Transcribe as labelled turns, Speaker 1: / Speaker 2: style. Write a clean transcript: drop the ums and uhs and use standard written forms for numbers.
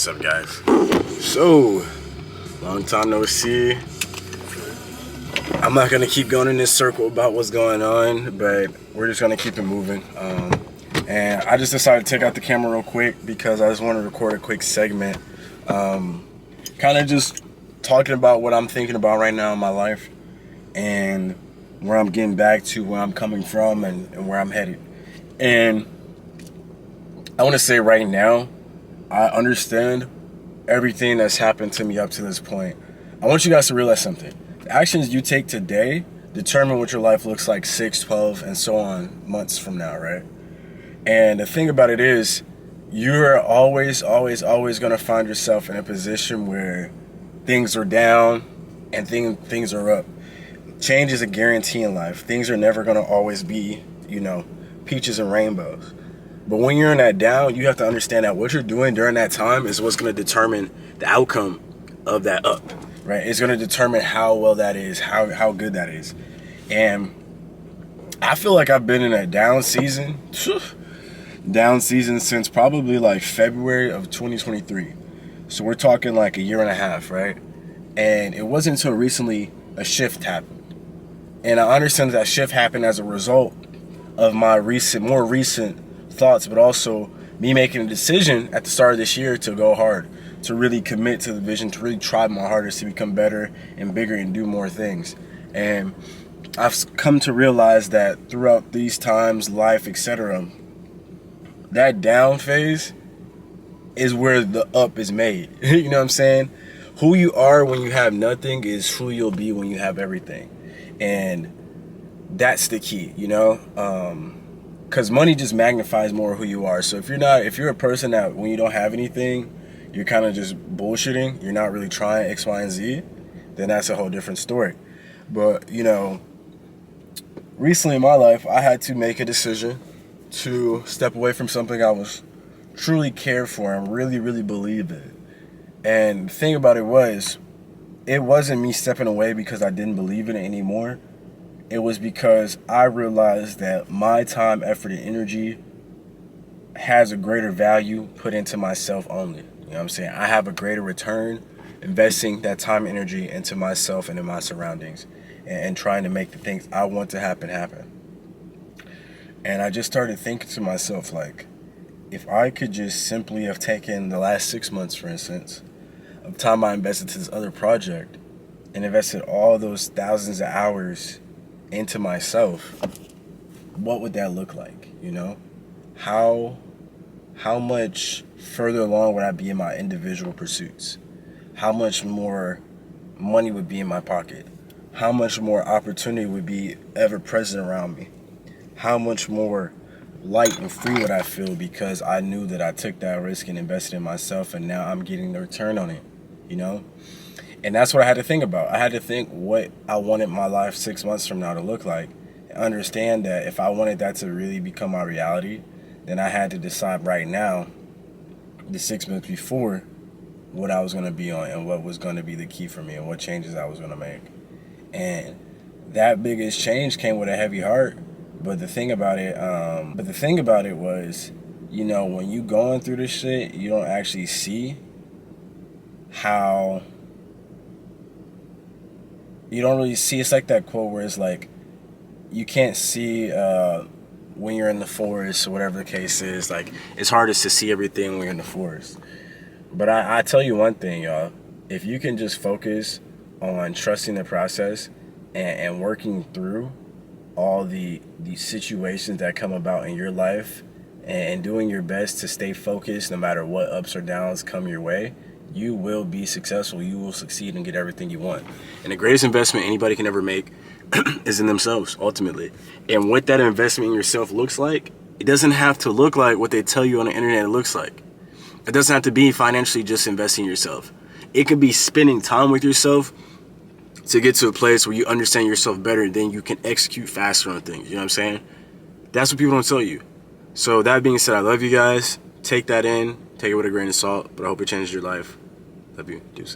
Speaker 1: What's up, guys? So, long time no see. I'm not gonna keep going in this circle about what's going on, but we're just gonna keep it moving. And I just decided to take out the camera real quick because I just want to record a quick segment, kind of just talking about what I'm thinking about right now in my life and where I'm getting back to, where I'm coming from, and where I'm headed. And I want to say right now, I understand everything that's happened to me up to this point. I want you guys to realize something. The actions you take today determine what your life looks like 6, 12, and so on months from now, right? And the thing about it is, you're always going to find yourself in a position where things are down and things are up. Change is a guarantee in life. Things are never going to always be, peaches and rainbows. But when you're in that down, you have to understand that what you're doing during that time is what's going to determine the outcome of that up, right? It's going to determine how well that is, how good that is. And I feel like I've been in a down season since probably like February of 2023. So we're talking like a year and a half, right? And it wasn't until recently a shift happened. And I understand that shift happened as a result of my more recent thoughts, but also me making a decision at the start of this year to go hard, to really commit to the vision, to really try my hardest to become better and bigger and do more things. And I've come to realize that throughout these times, life, etc., that down phase is where the up is made. You know what I'm saying? Who you are when you have nothing is who you'll be when you have everything. And that's the key, because money just magnifies more who you are. So if you're a person that when you don't have anything, you're kind of just bullshitting, you're not really trying X, Y, and Z, then that's a whole different story. But, recently in my life, I had to make a decision to step away from something I was truly cared for and really, really believed in. And the thing about it wasn't me stepping away because I didn't believe in it anymore. It was because I realized that my time, effort, and energy has a greater value put into myself only. You know what I'm saying? I have a greater return investing that time and energy into myself and in my surroundings and trying to make the things I want to happen. And I just started thinking to myself, like, if I could just simply have taken the last 6 months, for instance, of time I invested to this other project and invested all those thousands of hours into myself, what would that look like? How much further along would I be in my individual pursuits? How much more money would be in my pocket? How much more opportunity would be ever present around me? How much more light and free would I feel because I knew that I took that risk and invested in myself, and now I'm getting the return on it, And that's what I had to think about. I had to think what I wanted my life 6 months from now to look like, and understand that if I wanted that to really become my reality, then I had to decide right now, the 6 months before, what I was going to be on and what was going to be the key for me and what changes I was going to make. And that biggest change came with a heavy heart. But the thing about it was, when you going through this shit, you don't actually see how. You don't really see. It's like that quote where it's like, you can't see when you're in the forest or whatever the case is. Like, it's hardest to see everything when you're in the forest. But I tell you one thing, y'all. If you can just focus on trusting the process and working through all the situations that come about in your life and doing your best to stay focused no matter what ups or downs come your way, you will be successful. You will succeed and get everything you want. And the greatest investment anybody can ever make is in themselves, ultimately. And what that investment in yourself looks like, it doesn't have to look like what they tell you on the internet it looks like. It doesn't have to be financially just investing in yourself. It could be spending time with yourself to get to a place where you understand yourself better, then you can execute faster on things. You know what I'm saying? That's what people don't tell you. So that being said, I love you guys. Take that in. Take it with a grain of salt. But I hope it changes your life. Love you. Deuce.